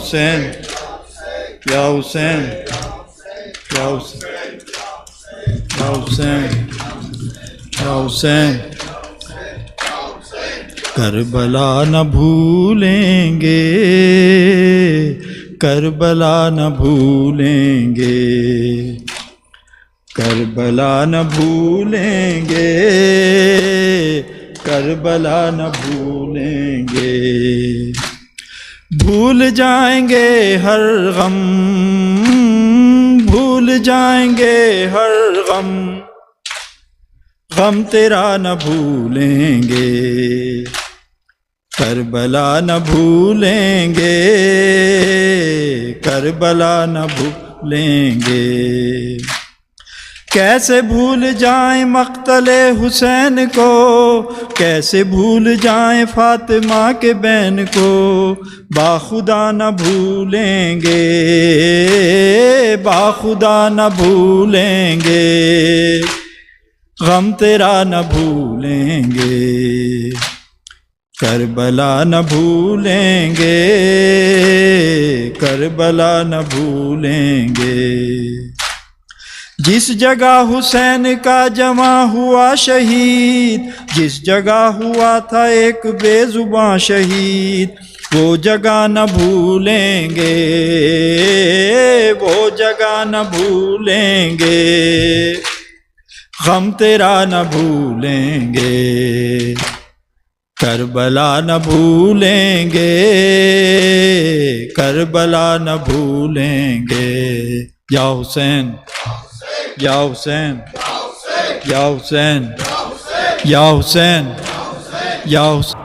حسین یا حسین یا حسین یا حسین یا حسین کربلا نہ بھولیں گے کربلا نہ بھولیں گے کربلا نہ بھولیں گے کربلا نہ بھولیں گے بھول جائیں گے ہر غم بھول جائیں گے ہر غم غم تیرا نہ بھولیں گے کربلا نہ بھولیں گے کربلا نہ بھولیں گے کیسے بھول جائیں مقتل حسین کو کیسے بھول جائیں فاطمہ کے بین کو باخدا نہ بھولیں گے باخدا نہ بھولیں گے غم تیرا نہ بھولیں گے کربلا نہ بھولیں گے کربلا نہ بھولیں گے جس جگہ حسین کا جمع ہوا شہید جس جگہ ہوا تھا ایک بے زباں شہید وہ جگہ نہ بھولیں گے وہ جگہ نہ بھولیں گے غم تیرا نہ بھولیں گے کربلا نہ بھولیں گے کربلا نہ بھولیں گے یا حسین یا حسین یا حسین یا حسین یا حسین